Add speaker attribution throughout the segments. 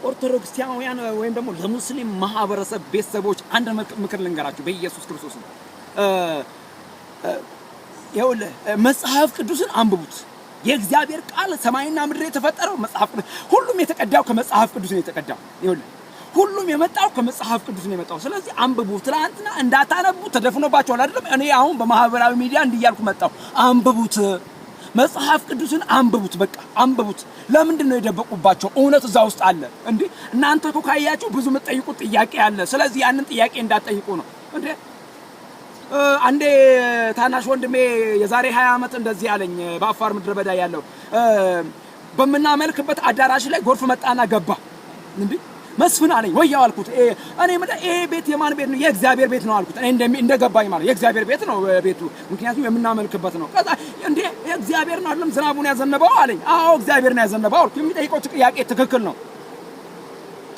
Speaker 1: ኦርቶዶክሳውያን ወይም ደግሞ ለሙስሊም ማህበረሰብ ቤተሰቦች አንድ ምክር ልንገራችሁ በኢየሱስ ክርስቶስ ነው። ይኸውልህ መጽሐፍ ቅዱስን አንብቡት። የእግዚአብሔር ቃል ሰማይና ምድር የተፈጠረው መጽሐፍ ቅዱስ፣ ሁሉም የተቀዳው ከመጽሐፍ ቅዱስ ነው የተቀዳው። ይኸውልህ ሁሉም የመጣው ከመጽሐፍ ቅዱስ ነው የመጣው። ስለዚህ አንብቡ። ትናንትና እንዳታነቡ ተደፍኖባችኋል አይደለም? እኔ አሁን በማህበራዊ ሚዲያ እንዲያልኩ መጣሁ። አንብቡት፣ መጽሐፍ ቅዱስን አንብቡት። በቃ አንብቡት። ለምንድን ነው የደበቁባቸው? እውነት እዛ ውስጥ አለ እንዴ። እናንተ እኮ ካያችሁ ብዙ የምትጠይቁት ጥያቄ አለ። ስለዚህ ያንን ጥያቄ እንዳትጠይቁ ነው እንዴ። አንዴ ታናሽ ወንድሜ የዛሬ 20 ዓመት እንደዚህ አለኝ። በአፋር ምድረ በዳ ያለው በመናመልክበት አዳራሽ ላይ ጎርፍ መጣና ገባ እንዴ። መስፍን አለኝ። ወያው አልኩት። እኔ ይሄ ቤት የማን ቤት ነው? የእግዚአብሔር ቤት ነው አልኩት። እኔ እንደገባኝ ማለት የእግዚአብሔር ቤት ነው ቤቱ፣ ምክንያቱም የምናመልክበት ነው። ከዛ እንዴ የእግዚአብሔር ነው አይደለም ዝናቡን ያዘነበው አለኝ። አዎ እግዚአብሔር ነው ያዘነበው አልኩት። የሚጠይቀው ጥያቄ ትክክል ነው።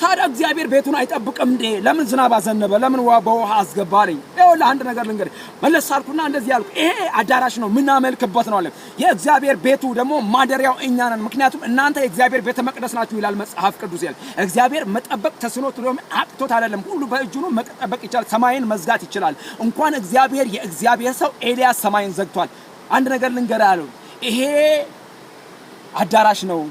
Speaker 1: ታዲያ እግዚአብሔር ቤቱን አይጠብቅም እንዴ? ለምን ዝናብ አዘነበ? ለምን በውሃ አስገባ አለኝ። ይኸውልህ አንድ ነገር ልንገርህ። መለስ አልኩና እንደዚህ አልኩ። ይሄ አዳራሽ ነው የምናመልክበት ነው አለ። የእግዚአብሔር ቤቱ ደግሞ ማደሪያው እኛ ነን። ምክንያቱም እናንተ የእግዚአብሔር ቤተ መቅደስ ናችሁ ይላል መጽሐፍ ቅዱስ ይላል። እግዚአብሔር መጠበቅ ተስኖት ነው አቅቶት አይደለም። ሁሉ በእጁ ነው መጠበቅ ይችላል። ሰማይን መዝጋት ይችላል። እንኳን እግዚአብሔር የእግዚአብሔር ሰው ኤልያስ ሰማይን ዘግቷል። አንድ ነገር ልንገርህ አለው። ይሄ አዳራሽ ነው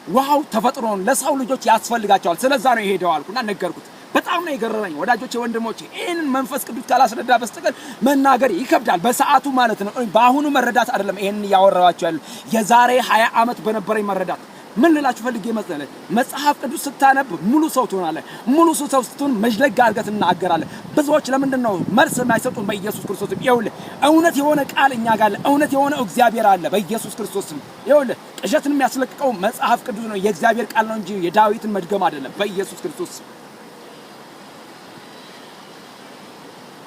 Speaker 1: ውሃው ተፈጥሮን ለሰው ልጆች ያስፈልጋቸዋል። ስለዛ ነው የሄደው አልኩና ነገርኩት። በጣም ነው የገረመኝ ወዳጆቼ፣ ወንድሞቼ። ይሄንን መንፈስ ቅዱስ ካላስረዳ በስተቀር መናገር ይከብዳል። በሰዓቱ ማለት ነው። በአሁኑ መረዳት አይደለም ይሄንን ያወራዋቸው ያለው የዛሬ 20 ዓመት በነበረኝ መረዳት። ምን ልላችሁ ፈልጌ መሰለህ? መጽሐፍ ቅዱስ ስታነብ ሙሉ ሰው ትሆናለህ። ሙሉ ሰው ስትሆን መጅለግ አድርገህ ትናገራለህ። ብዙዎች ለምንድን ነው መልስ የማይሰጡን? በኢየሱስ ክርስቶስ ይኸውልህ እውነት የሆነ ቃል እኛ ጋር አለ። እውነት የሆነ እግዚአብሔር አለ በኢየሱስ ክርስቶስ። ይኸውልህ ቅዠትን የሚያስለቅቀው መጽሐፍ ቅዱስ ነው፣ የእግዚአብሔር ቃል ነው እንጂ የዳዊትን መድገም አይደለም። በኢየሱስ ክርስቶስ